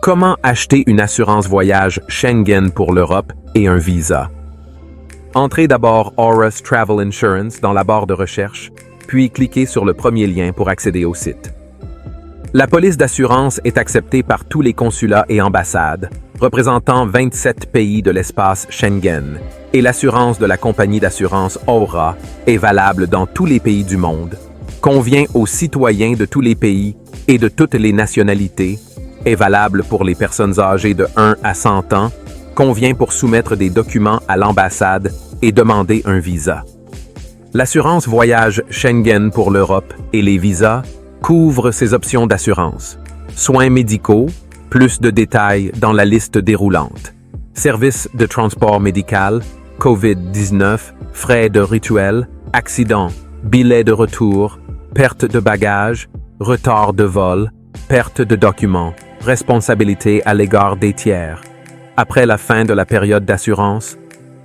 Comment acheter une assurance voyage Schengen pour l'Europe et un visa? Entrez d'abord Aurus Travel Insurance dans la barre de recherche, puis cliquez sur le premier lien pour accéder au site. La police d'assurance est acceptée par tous les consulats et ambassades, représentant 27 pays de l'espace Schengen, et l'assurance de la compagnie d'assurance Aura est valable dans tous les pays du monde, convient aux citoyens de tous les pays et de toutes les nationalités, est valable pour les personnes âgées de 1 à 100 ans, convient pour soumettre des documents à l'ambassade et demander un visa. L'assurance voyage Schengen pour l'Europe et les visas couvre ces options d'assurance. Soins médicaux, plus de détails dans la liste déroulante. Services de transport médical, COVID-19, frais de rituel, accident, billets de retour, perte de bagages, retard de vol, perte de documents, responsabilité à l'égard des tiers. Après la fin de la période d'assurance,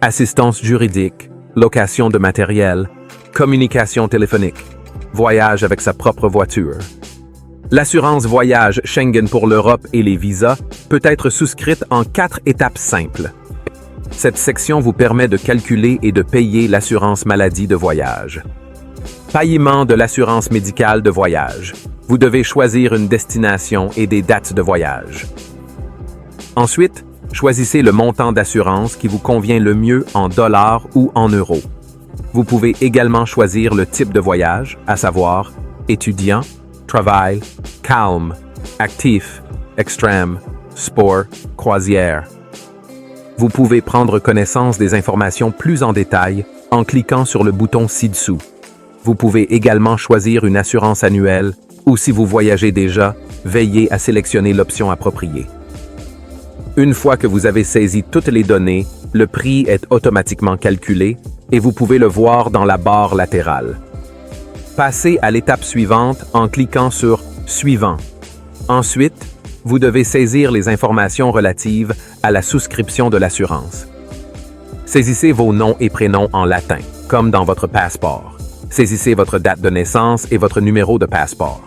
assistance juridique, location de matériel, communication téléphonique, voyage avec sa propre voiture. L'assurance voyage Schengen pour l'Europe et les visas peut être souscrite en 4 étapes simples. Cette section vous permet de calculer et de payer l'assurance maladie de voyage. Paiement de l'assurance médicale de voyage. Vous devez choisir une destination et des dates de voyage. Ensuite, choisissez le montant d'assurance qui vous convient le mieux en dollars ou en euros. Vous pouvez également choisir le type de voyage, à savoir étudiant, travail, calme, actif, extrême, sport, croisière. Vous pouvez prendre connaissance des informations plus en détail en cliquant sur le bouton ci-dessous. Vous pouvez également choisir une assurance annuelle ou si vous voyagez déjà, veillez à sélectionner l'option appropriée. Une fois que vous avez saisi toutes les données, le prix est automatiquement calculé et vous pouvez le voir dans la barre latérale. Passez à l'étape suivante en cliquant sur « Suivant ». Ensuite, vous devez saisir les informations relatives à la souscription de l'assurance. Saisissez vos noms et prénoms en latin, comme dans votre passeport. Saisissez votre date de naissance et votre numéro de passeport.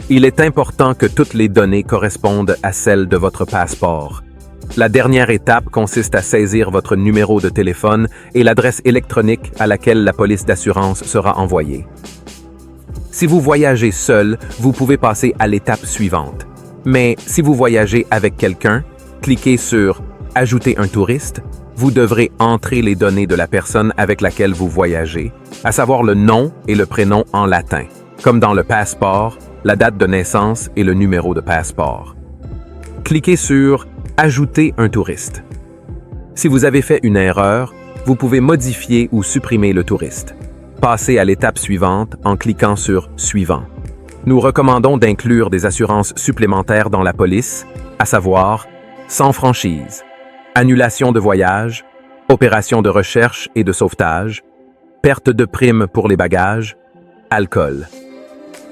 Il est important que toutes les données correspondent à celles de votre passeport. La dernière étape consiste à saisir votre numéro de téléphone et l'adresse électronique à laquelle la police d'assurance sera envoyée. Si vous voyagez seul, vous pouvez passer à l'étape suivante. Mais si vous voyagez avec quelqu'un, cliquez sur « Ajouter un touriste ». Vous devrez entrer les données de la personne avec laquelle vous voyagez, à savoir le nom et le prénom en latin, comme dans le passeport, la date de naissance et le numéro de passeport. Cliquez sur « Ajouter un touriste ». Si vous avez fait une erreur, vous pouvez modifier ou supprimer le touriste. Passez à l'étape suivante en cliquant sur « Suivant ». Nous recommandons d'inclure des assurances supplémentaires dans la police, à savoir sans franchise, annulation de voyage, opération de recherche et de sauvetage, perte de prime pour les bagages, alcool.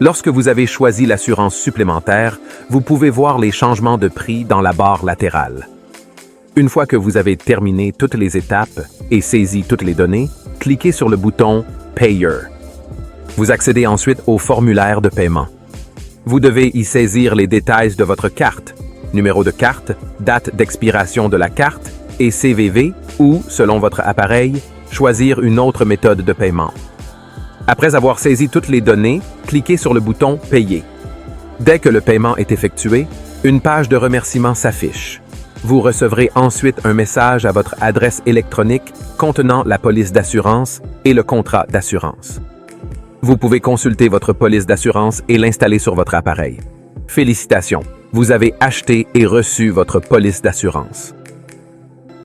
Lorsque vous avez choisi l'assurance supplémentaire, vous pouvez voir les changements de prix dans la barre latérale. Une fois que vous avez terminé toutes les étapes et saisi toutes les données, cliquez sur le bouton « Payer ». Vous accédez ensuite au formulaire de paiement. Vous devez y saisir les détails de votre carte, numéro de carte, date d'expiration de la carte et CVV ou, selon votre appareil, choisir une autre méthode de paiement. Après avoir saisi toutes les données, cliquez sur le bouton « Payer ». Dès que le paiement est effectué, une page de remerciement s'affiche. Vous recevrez ensuite un message à votre adresse électronique contenant la police d'assurance et le contrat d'assurance. Vous pouvez consulter votre police d'assurance et l'installer sur votre appareil. Félicitations! Vous avez acheté et reçu votre police d'assurance.